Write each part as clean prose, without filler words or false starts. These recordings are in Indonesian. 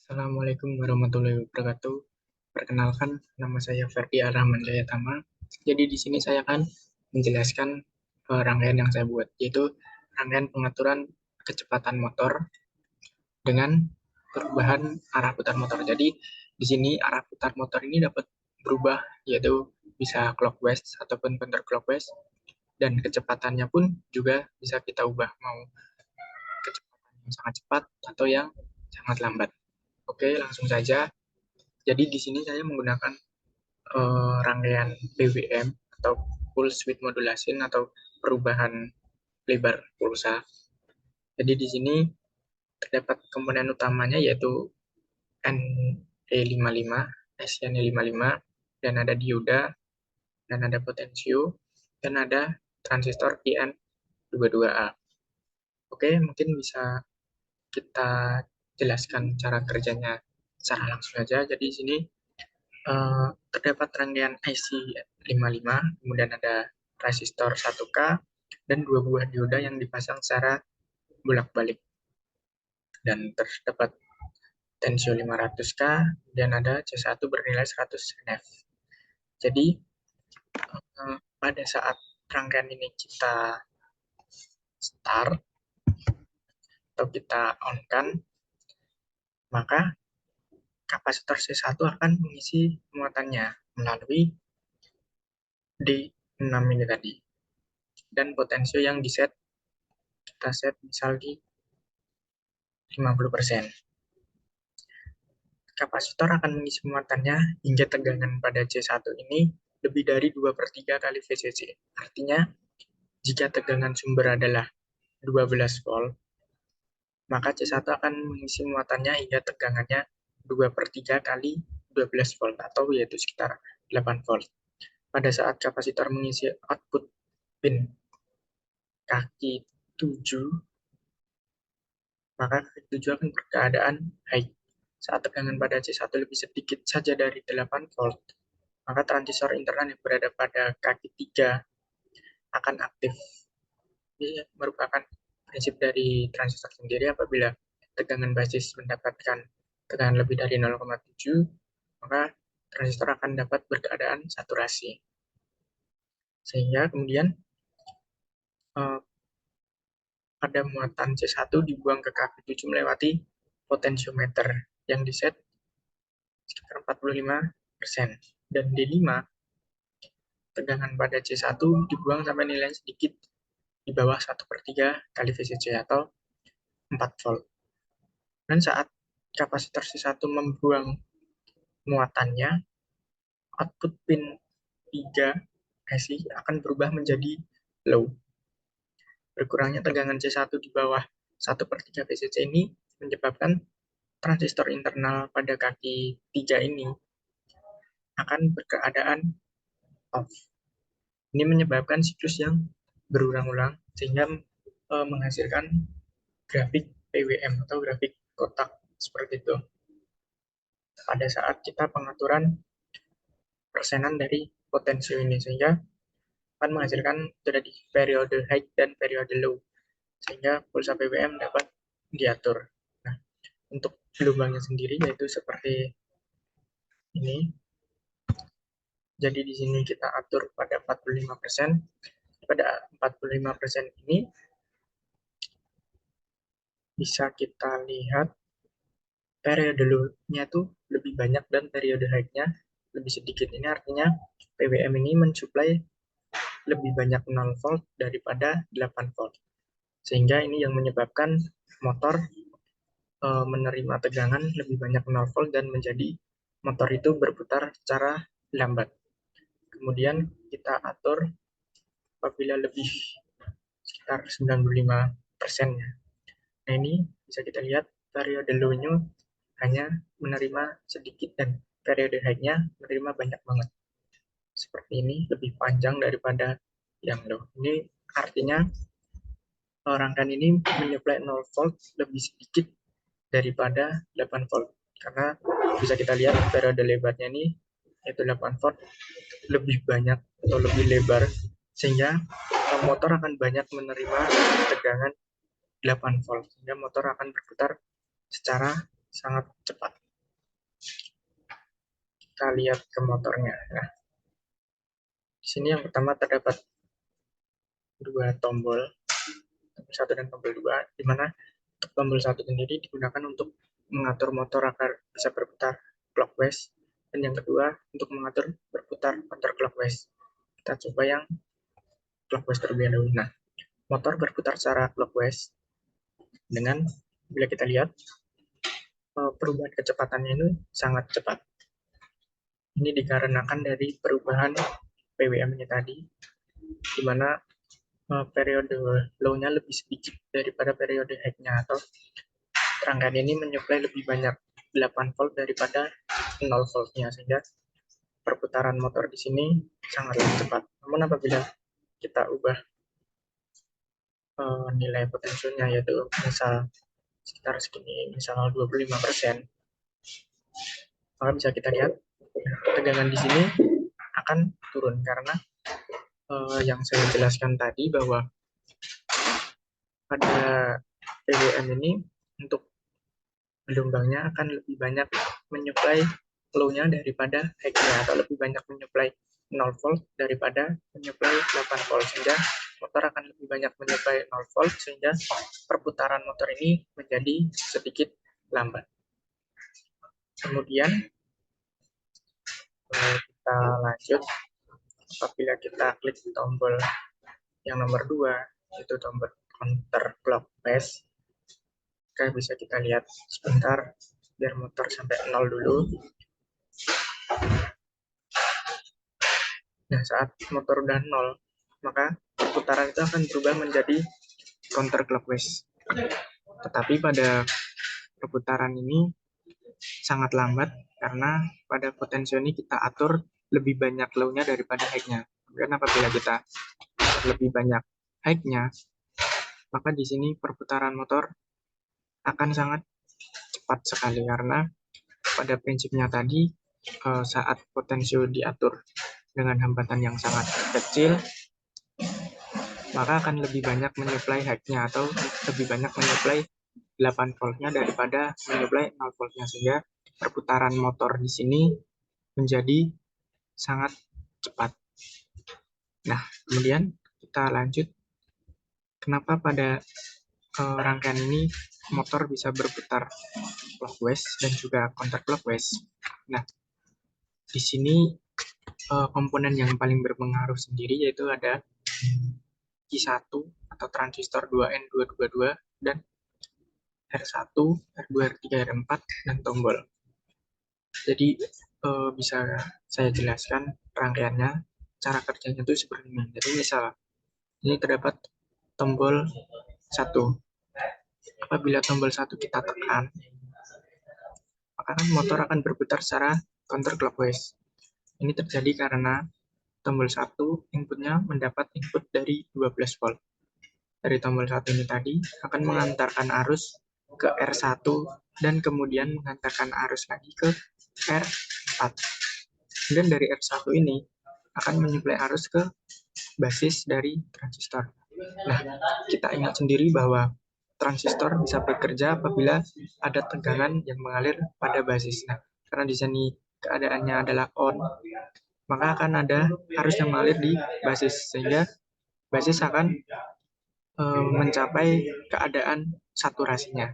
Assalamualaikum warahmatullahi wabarakatuh. Perkenalkan, nama saya Ferdi Arahman Jayatama. Jadi di sini saya akan menjelaskan rangkaian yang saya buat, yaitu rangkaian pengaturan kecepatan motor dengan perubahan arah putar motor. Jadi di sini arah putar motor ini dapat berubah, yaitu bisa clockwise ataupun counterclockwise, dan kecepatannya pun juga bisa kita ubah, mau kecepatan yang sangat cepat atau yang sangat lambat. Oke, langsung saja. Jadi di sini saya menggunakan rangkaian PWM atau pulse width modulation atau perubahan lebar pulsa. Jadi di sini terdapat komponen utamanya yaitu NE55, SN55, dan ada dioda, dan ada potensio, dan ada transistor IN22A. Oke, mungkin bisa kita jelaskan cara kerjanya secara langsung saja. Jadi di sini terdapat rangkaian IC 55, kemudian ada resistor 1K, dan dua buah dioda yang dipasang secara bolak-balik. Dan terdapat tensio 500K, dan ada C1 bernilai 100 nF. Jadi, pada saat rangkaian ini kita start, atau kita on-kan, maka kapasitor C1 akan mengisi muatannya melalui D6 ini tadi. Dan potensio yang kita set misal di 50%. Kapasitor akan mengisi muatannya hingga tegangan pada C1 ini lebih dari 2/3 kali VCC. Artinya, jika tegangan sumber adalah 12 volt, maka C1 akan mengisi muatannya hingga tegangannya 2/3 kali 12 volt, atau yaitu sekitar 8 volt. Pada saat kapasitor mengisi output pin kaki 7, maka kaki 7 akan berkeadaan high. Saat tegangan pada C1 lebih sedikit saja dari 8 volt, maka transistor internal yang berada pada kaki 3 akan aktif. Ini merupakan prinsip dari transistor sendiri. Apabila tegangan basis mendapatkan tegangan lebih dari 0,7, maka transistor akan dapat berkeadaan saturasi. Sehingga kemudian pada muatan C1 dibuang ke kaki 7 melewati potensiometer yang diset sekitar 45%. Dan D5, tegangan pada C1 dibuang sampai nilai sedikit di bawah 1/3 kali VCC atau 4 volt. Dan saat kapasitor C1 membuang muatannya, output pin 3 IC akan berubah menjadi low. Berkurangnya tegangan C1 di bawah 1/3 VCC ini menyebabkan transistor internal pada kaki 3 ini akan berkeadaan off. Ini menyebabkan siklus yang berulang-ulang sehingga menghasilkan grafik PWM atau grafik kotak seperti itu. Pada saat kita pengaturan persenan dari potensio ini, sehingga akan menghasilkan dari periode high dan periode low, sehingga pulsa PWM dapat diatur. Nah, untuk gelombangnya sendiri yaitu seperti ini. Jadi di sini kita atur pada 45%. Pada 45% ini bisa kita lihat periode low-nya itu lebih banyak dan periode high-nya lebih sedikit. Ini artinya PWM ini mensuplai lebih banyak 0 volt daripada 8 volt. Sehingga ini yang menyebabkan motor menerima tegangan lebih banyak 0 volt dan menjadi motor itu berputar secara lambat. Kemudian kita atur apabila lebih sekitar 95%. Nah, ini bisa kita lihat periode low-nya hanya menerima sedikit dan periode high-nya menerima banyak banget. Seperti ini, lebih panjang daripada yang low. Ini artinya rangkaian ini menyuplai 0 volt lebih sedikit daripada 8 volt. Karena bisa kita lihat periode lebarnya ini yaitu 8 volt lebih banyak atau lebih lebar, sehingga motor akan banyak menerima tegangan 8 volt, sehingga motor akan berputar secara sangat cepat. kita lihat ke motornya. Nah, di sini yang pertama terdapat dua tombol, tombol 1 dan tombol 2, di mana tombol 1 sendiri digunakan untuk mengatur motor agar bisa berputar clockwise, dan yang kedua untuk mengatur berputar counterclockwise. Kita coba yang clockwise terlebih dahulu. Nah, motor berputar secara clockwise dengan, bila kita lihat, perubahan kecepatannya ini sangat cepat. Ini dikarenakan dari perubahan PWM-nya tadi, di mana periode low-nya lebih sedikit daripada periode high-nya, atau rangkaian ini menyuplai lebih banyak 8 volt daripada 0 voltnya, sehingga perputaran motor di sini sangatlah cepat. Namun apabila kita ubah nilai potensinya, yaitu misal sekitar segini, misal 25%, maka bisa kita lihat tegangan di sini akan turun, karena yang saya jelaskan tadi bahwa pada PWM ini untuk gelombangnya akan lebih banyak menyuplai low-nya daripada high-nya, atau lebih banyak menyuplai 0 volt daripada menyuplai 8 volt, sehingga motor akan lebih banyak menyuplai 0 volt, sehingga perputaran motor ini menjadi sedikit lambat. Kemudian kita lanjut, apabila kita klik tombol yang nomor 2, itu tombol counterclockwise, bisa kita lihat sebentar biar motor sampai 0 dulu. Nah, saat motor udah 0, maka putaran itu akan berubah menjadi counterclockwise. Tetapi pada perputaran ini sangat lambat, karena pada potensio ini kita atur lebih banyak low-nya daripada high-nya. Kemudian apabila kita lebih banyak high-nya, maka di sini perputaran motor akan sangat cepat sekali, karena pada prinsipnya tadi saat potensio diatur dengan hambatan yang sangat kecil, maka akan lebih banyak menyuplai high-nya, atau lebih banyak menyuplai 8 voltnya daripada menyuplai 0 voltnya, sehingga perputaran motor di sini menjadi sangat cepat. Nah, kemudian kita lanjut, kenapa pada rangkaian ini motor bisa berputar clockwise dan juga counterclockwise. Nah, di sini komponen yang paling berpengaruh sendiri yaitu ada Q1 atau transistor 2N222 dan R1, R2, R3, R4, dan tombol. Jadi bisa saya jelaskan rangkaiannya, cara kerjanya itu seperti ini. Jadi misal ini terdapat tombol 1. Apabila tombol 1 kita tekan, maka motor akan berputar secara counterclockwise. Ini terjadi karena tombol 1 inputnya mendapat input dari 12 volt. Dari tombol 1 ini tadi akan mengantarkan arus ke R1 dan kemudian mengantarkan arus lagi ke R4. Dan dari R1 ini akan menyuplai arus ke basis dari transistor. Nah, kita ingat sendiri bahwa transistor bisa bekerja apabila ada tegangan yang mengalir pada basis. Nah, karena di sini keadaannya adalah on, maka akan ada arus yang mengalir di basis, sehingga basis akan mencapai keadaan saturasinya.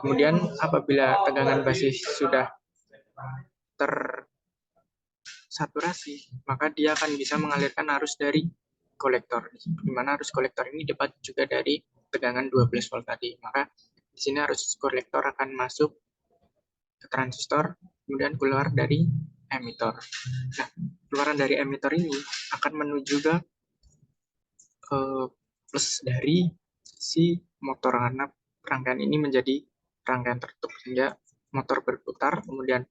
Kemudian apabila tegangan basis sudah tersaturasi, maka dia akan bisa mengalirkan arus dari kolektor, di mana arus kolektor ini dapat juga dari tegangan 12 volt tadi. Maka di sini arus kolektor akan masuk ke transistor, kemudian keluar dari emitor. Nah, keluaran dari emitor ini akan menuju ke plus dari si motor, karena rangkaian ini menjadi rangkaian tertutup, sehingga motor berputar, kemudian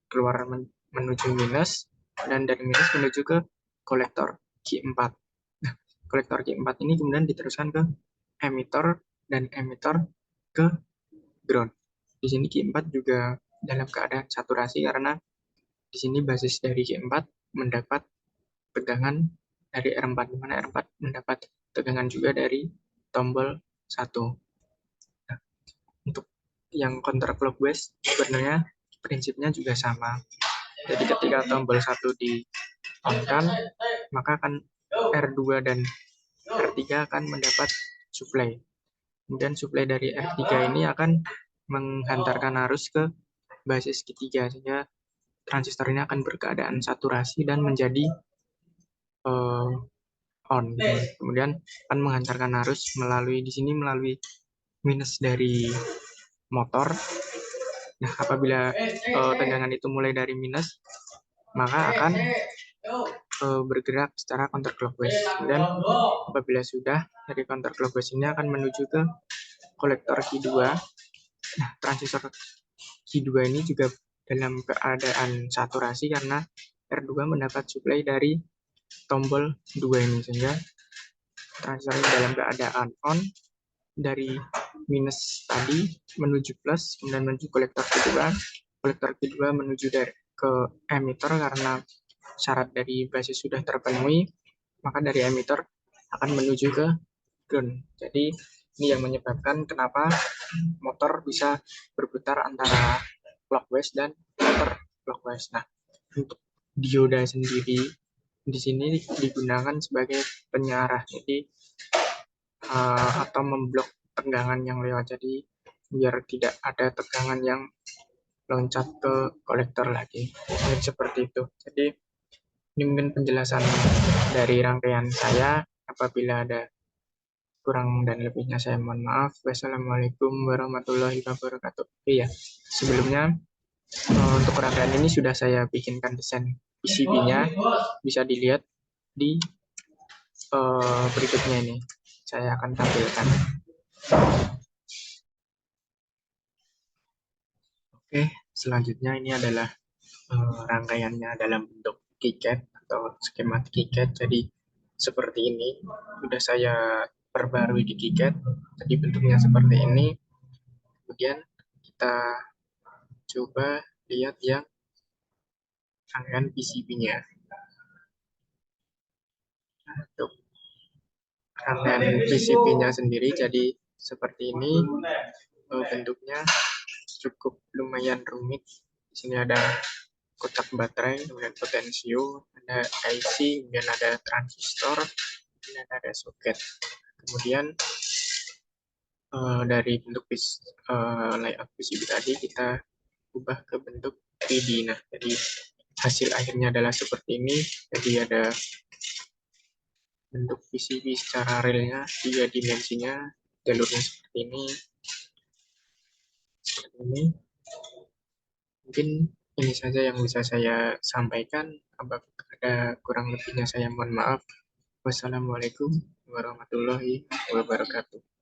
keluar menuju minus, dan dari minus menuju ke kolektor Q4. Nah, kolektor Q4 ini kemudian diteruskan ke emitor, dan emitor ke ground. Di sini Q4 juga dalam keadaan saturasi, karena di sini basis dari Q4 mendapat tegangan dari R4, di mana R4 mendapat tegangan juga dari tombol 1. Nah, untuk yang counterclockwise sebenarnya prinsipnya juga sama. Jadi ketika tombol 1 di-on-kan, maka akan R2 dan R3 akan mendapat suplai. Kemudian suplai dari R3 ini akan menghantarkan arus ke basis ketiga, sehingga transistor ini akan berkeadaan saturasi dan menjadi on. Kemudian akan menghantarkan arus melalui di sini melalui minus dari motor. Nah, apabila tegangan itu mulai dari minus, maka akan bergerak secara counterclockwise. Dan apabila sudah, dari counterclockwise ini akan menuju ke kolektor Q2. Nah, transistor Q2 ini juga dalam keadaan saturasi karena R2 mendapat suplai dari tombol 2 ini, sehingga transistor ini dalam keadaan on dari minus tadi menuju plus, kemudian menuju kolektor kedua. Kolektor kedua menuju ke emitter karena syarat dari basis sudah terpenuhi, maka dari emitter akan menuju ke ground. Jadi ini yang menyebabkan kenapa motor bisa berputar antara clockwise dan counterclockwise. Nah, untuk dioda sendiri di sini digunakan sebagai penyarah, jadi atau memblok tegangan yang lewat, jadi biar tidak ada tegangan yang loncat ke kolektor lagi. Seperti itu. Jadi ini mungkin penjelasan dari rangkaian saya. Apabila ada kurang dan lebihnya saya mohon maaf. Wassalamualaikum warahmatullahi wabarakatuh. Iya, sebelumnya untuk rangkaian ini sudah saya bikinkan desain PCB-nya, bisa dilihat di berikutnya ini. Saya akan tampilkan. Oke, selanjutnya ini adalah rangkaiannya dalam bentuk KiCad atau skema KiCad. Jadi seperti ini, sudah saya perbarui di KiCad. Jadi bentuknya seperti ini. Kemudian kita coba lihat yang rangkaian PCB-nya. Untuk rangkaian PCB-nya sendiri jadi seperti ini. Bentuknya cukup lumayan rumit. Di sini ada kotak baterai, kemudian potensio, ada IC, kemudian ada transistor, kemudian ada soket. Kemudian dari bentuk layout PCB tadi kita ubah ke bentuk 3D. Nah, jadi hasil akhirnya adalah seperti ini. Jadi ada bentuk PCB secara realnya, 3 dimensinya, jalurnya seperti ini. Seperti ini. Mungkin ini saja yang bisa saya sampaikan. Apabila ada kurang lebihnya saya mohon maaf. Wassalamualaikum warahmatullahi wabarakatuh.